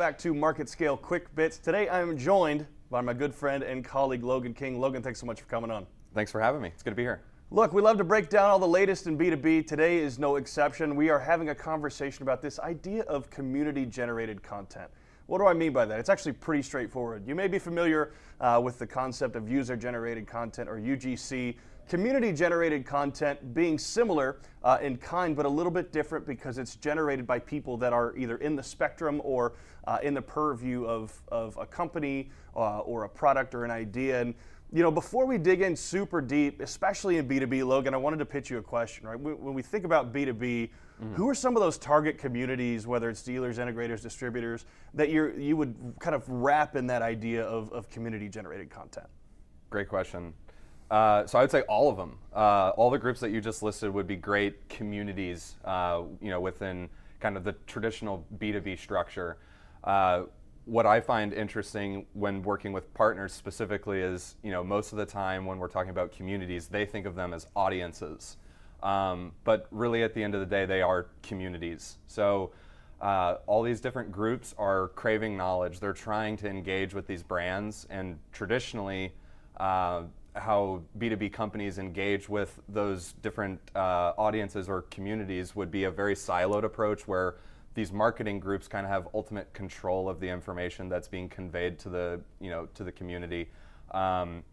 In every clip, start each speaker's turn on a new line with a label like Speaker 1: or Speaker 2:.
Speaker 1: back to MarketScale Quick Bits. Today I am joined by my good friend and colleague Logan King. Logan, thanks so much for coming on.
Speaker 2: Thanks for having me. It's good to be here.
Speaker 1: Look, we love to break down all the latest in B2B. Today is no exception. We are having a conversation about this idea of community-generated content. What do I mean by that? It's actually pretty straightforward. You may be familiar with the concept of user-generated content, or UGC. Community-generated content being similar in kind, but a little bit different because it's generated by people that are either in the spectrum or in the purview of a company or a product or an idea. And you know, before we dig in super deep, especially in B2B, Logan, I wanted to pitch you a question, right? When we think about B2B, who are some of those target communities, whether it's dealers, integrators, distributors, that you would kind of wrap in that idea of community-generated content?
Speaker 2: Great question. So I would say all of them. All the groups that you just listed would be great communities, within kind of the traditional B2B structure. What I find interesting when working with partners specifically is, most of the time when we're talking about communities, they think of them as audiences. But really at the end of the day, they are communities. So all these different groups are craving knowledge. They're trying to engage with these brands, and traditionally, how B2B companies engage with those different audiences or communities would be a very siloed approach where these marketing groups kind of have ultimate control of the information that's being conveyed to the community. And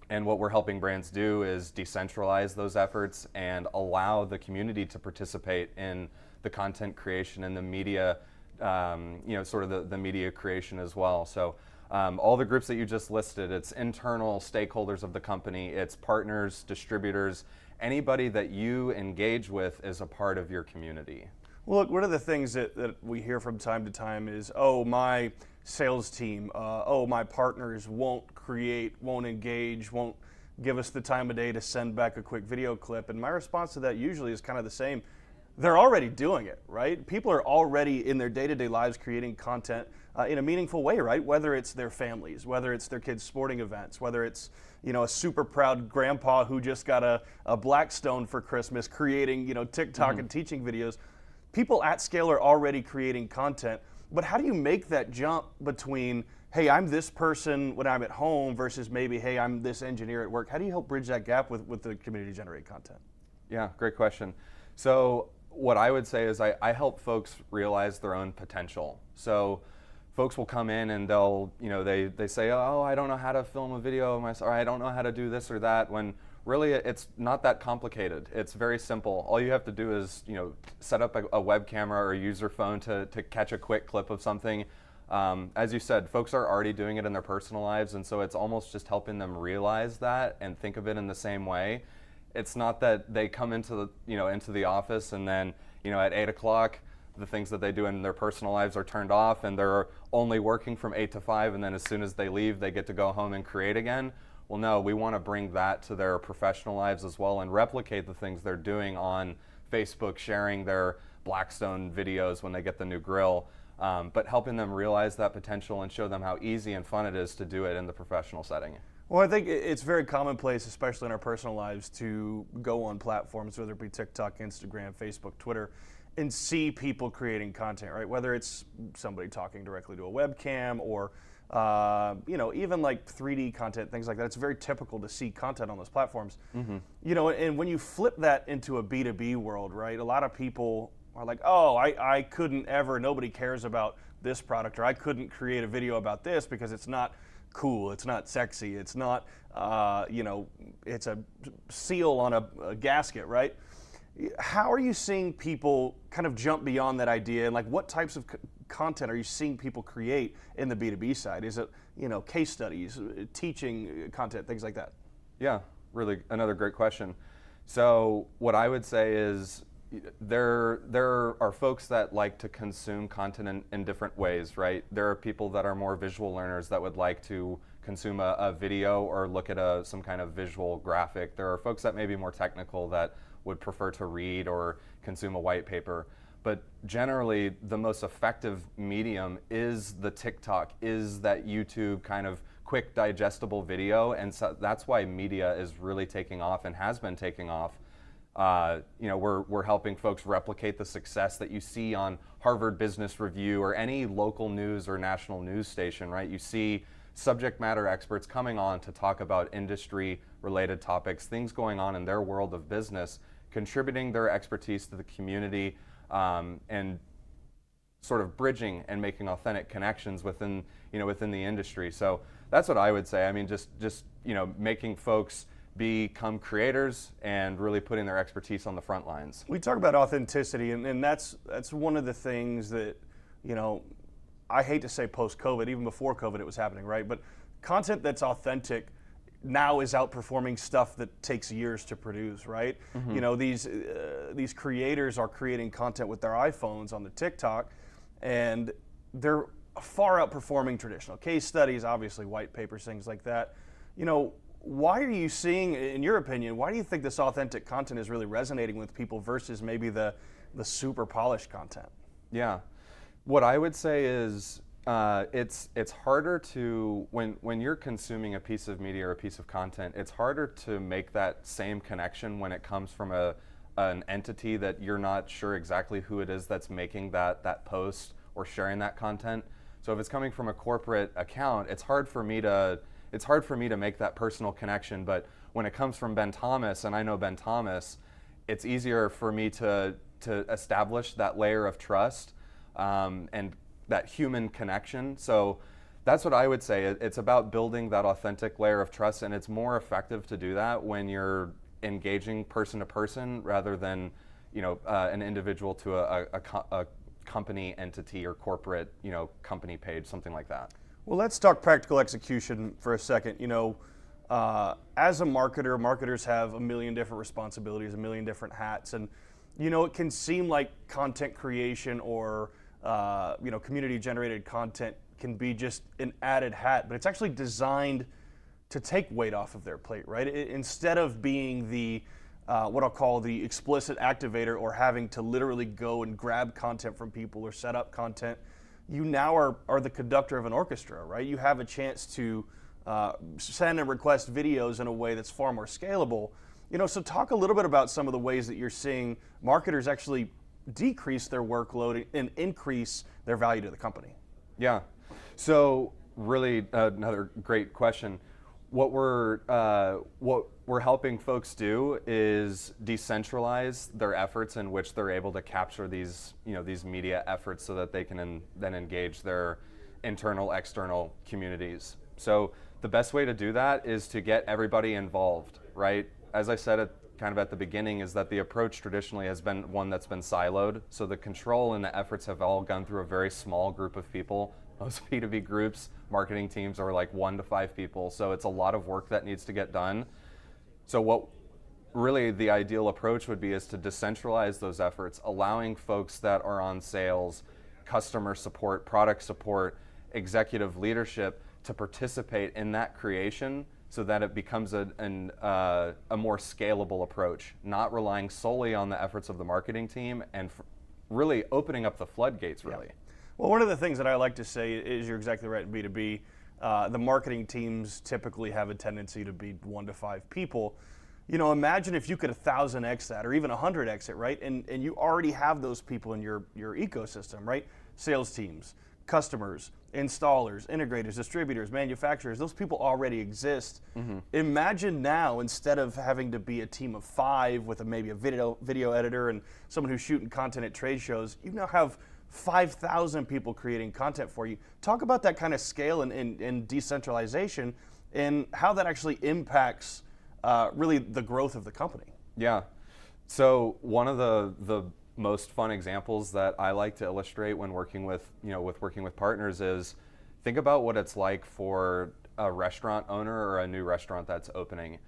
Speaker 2: what we're helping brands do is decentralize those efforts and allow the community to participate in the content creation and the media, sort of the media creation as well. So all the groups that you just listed, it's internal stakeholders of the company, it's partners, distributors, anybody that you engage with is a part of your community.
Speaker 1: Well, look, one of the things that we hear from time to time is, oh, my sales team, my partners won't create, won't engage, won't give us the time of day to send back a quick video clip. And my response to that usually is kind of the same. They're already doing it, right? People are already in their day-to-day lives creating content in a meaningful way, right? Whether it's their families, whether it's their kids' sporting events, whether it's a super proud grandpa who just got a Blackstone for Christmas creating TikTok and teaching videos. People at scale are already creating content, but how do you make that jump between, hey, I'm this person when I'm at home versus maybe, hey, I'm this engineer at work? How do you help bridge that gap with the community-generated content? Yeah,
Speaker 2: great question. So what I would say is I help folks realize their own potential. So folks will come in and they'll, they say, oh, I don't know how to film a video of myself, or I don't know how to do this or that, when really it's not that complicated. It's very simple. All you have to do is, set up a web camera or use your phone to catch a quick clip of something. As you said, folks are already doing it in their personal lives, and so it's almost just helping them realize that and think of it in the same way. It's not that they come into the office and then, at 8 o'clock, the things that they do in their personal lives are turned off and they're only working from 8 to 5, and then as soon as they leave, they get to go home and create again. Well, no, we want to bring that to their professional lives as well and replicate the things they're doing on Facebook, sharing their Blackstone videos when they get the new grill, but helping them realize that potential and show them how easy and fun it is to do it in the professional setting.
Speaker 1: Well, I think it's very commonplace, especially in our personal lives, to go on platforms, whether it be TikTok, Instagram, Facebook, Twitter, and see people creating content, right? Whether it's somebody talking directly to a webcam or even like 3D content, things like that. It's very typical to see content on those platforms. And when you flip that into a B2B world, right, a lot of people are like, oh, I couldn't ever, nobody cares about this product, or I couldn't create a video about this because it's not cool, it's not sexy, it's not, it's a seal on a gasket, right? How are you seeing people kind of jump beyond that idea, and like what types of content are you seeing people create in the B2B side? Is it, case studies, teaching content, things like that?
Speaker 2: Yeah, really another great question. So what I would say is there are folks that like to consume content in different ways, right? There are people that are more visual learners that would like to consume a video or look at some kind of visual graphic. There are folks that may be more technical that would prefer to read or consume a white paper. But generally, the most effective medium is the TikTok, is that YouTube kind of quick digestible video, and so that's why media is really taking off and has been taking off. We're helping folks replicate the success that you see on Harvard Business Review or any local news or national news station, right? You see subject matter experts coming on to talk about industry-related topics, things going on in their world of business, contributing their expertise to the community, and sort of bridging and making authentic connections within the industry. So that's what I would say. I mean, just making folks become creators and really putting their expertise on the front lines.
Speaker 1: We talk about authenticity, and that's one of the things that, I hate to say post-COVID, even before COVID it was happening, right? But content that's authentic now is outperforming stuff that takes years to produce, right? These creators are creating content with their iPhones on the TikTok, and they're far outperforming traditional case studies, obviously white papers, things like that. Why are you seeing, in your opinion, why do you think this authentic content is really resonating with people versus maybe the super polished content?
Speaker 2: Yeah. What I would say is it's harder to, when you're consuming a piece of media or a piece of content, it's harder to make that same connection when it comes from an entity that you're not sure exactly who it is that's making that post or sharing that content. So if it's coming from a corporate account, it's hard for me to make that personal connection. But when it comes from Ben Thomas, and I know Ben Thomas, it's easier for me to establish that layer of trust and that human connection. So that's what I would say. It's about building that authentic layer of trust, and it's more effective to do that when you're engaging person to person rather than an individual to a company entity or corporate company page, something like that.
Speaker 1: Well, let's talk practical execution for a second. As a marketer, marketers have a million different responsibilities, a million different hats, and it can seem like content creation or community-generated content can be just an added hat, but it's actually designed to take weight off of their plate, right? Instead of being the what I'll call the explicit activator or having to literally go and grab content from people or set up content, you now are the conductor of an orchestra, right? You have a chance to send and request videos in a way that's far more scalable. So talk a little bit about some of the ways that you're seeing marketers actually decrease their workload and increase their value to the company.
Speaker 2: Yeah. So really another great question. What we're helping folks do is decentralize their efforts in which they're able to capture these media efforts so that they can then engage their internal, external communities. So the best way to do that is to get everybody involved, right? As I said at the beginning, is that the approach traditionally has been one that's been siloed. So the control and the efforts have all gone through a very small group of people. Most B2B groups, marketing teams are like 1 to 5 people. So it's a lot of work that needs to get done. So what really the ideal approach would be is to decentralize those efforts, allowing folks that are on sales, customer support, product support, executive leadership to participate in that creation so that it becomes a more scalable approach, not relying solely on the efforts of the marketing team and really opening up the floodgates, really.
Speaker 1: Yeah. Well, one of the things that I like to say is you're exactly right in B2B. The marketing teams typically have a tendency to be 1 to 5 people. Imagine if you could 1,000x that or even 100x it, right? And you already have those people in your ecosystem, right? Sales teams, customers, installers, integrators, distributors, manufacturers, those people already exist. Mm-hmm. Imagine now, instead of having to be a team of 5 with maybe a video editor and someone who's shooting content at trade shows, you now have 5,000 people creating content for you. Talk about that kind of scale and decentralization and how that actually impacts really the growth of the company.
Speaker 2: Yeah. So one of the most fun examples that I like to illustrate when working with partners is think about what it's like for a restaurant owner or a new restaurant that's opening.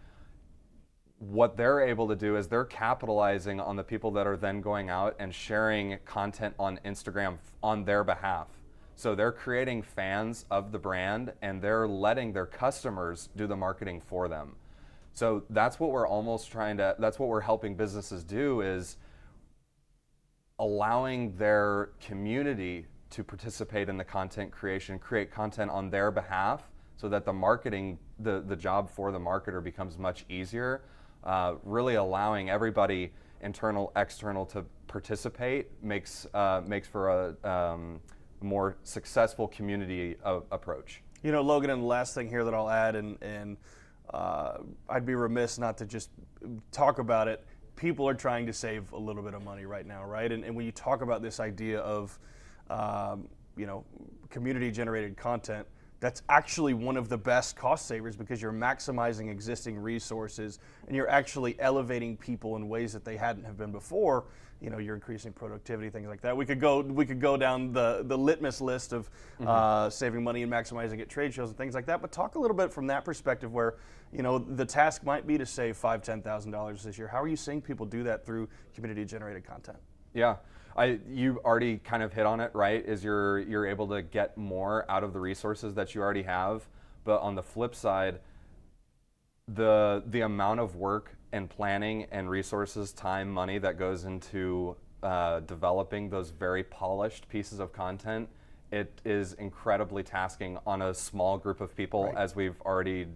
Speaker 2: What they're able to do is they're capitalizing on the people that are then going out and sharing content on Instagram on their behalf. So they're creating fans of the brand and they're letting their customers do the marketing for them. So that's what we're helping businesses do, is allowing their community to participate in the content creation, create content on their behalf so that the marketing, the job for the marketer becomes much easier, really allowing everybody, internal, external, to participate makes for a more successful community approach.
Speaker 1: You know, Logan, and the last thing here that I'll add, and I'd be remiss not to just talk about it. People are trying to save a little bit of money right now, right? And when you talk about this idea of, you know, community-generated content, that's actually one of the best cost savers, because you're maximizing existing resources and you're actually elevating people in ways that they hadn't have been before. You know, you're increasing productivity, things like that. We could go down the litmus list of saving money and maximizing at trade shows and things like that. But talk a little bit from that perspective, where, you know, the task might be to save $5,000, $10,000 this year. How are you seeing people do that through community-generated content?
Speaker 2: Yeah, you already kind of hit on it, right? Is you're able to get more out of the resources that you already have, but on the flip side, the amount of work and planning and resources, time, money that goes into developing those very polished pieces of content, it is incredibly tasking on a small group of people, right, as we've already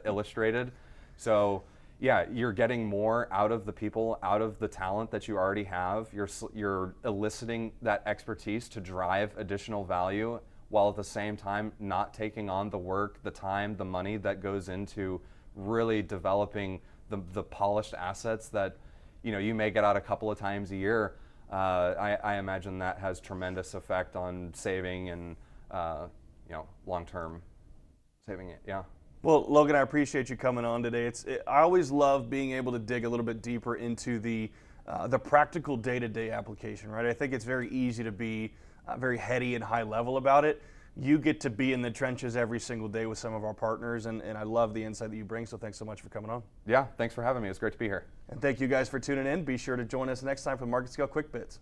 Speaker 2: illustrated. So yeah, you're getting more out of the people, out of the talent that you already have. You're eliciting that expertise to drive additional value, while at the same time not taking on the work, the time, the money that goes into really developing the polished assets that, you know, you may get out a couple of times a year. I imagine that has tremendous effect on saving and you know, long-term saving it. Yeah.
Speaker 1: Well, Logan, I appreciate you coming on today. I always love being able to dig a little bit deeper into the practical day-to-day application, right? I think it's very easy to be very heady and high level about it. You get to be in the trenches every single day with some of our partners, and I love the insight that you bring, so thanks so much for coming on.
Speaker 2: Yeah, thanks for having me. It's great to be here.
Speaker 1: And thank you guys for tuning in. Be sure to join us next time for MarketScale Quick Bits.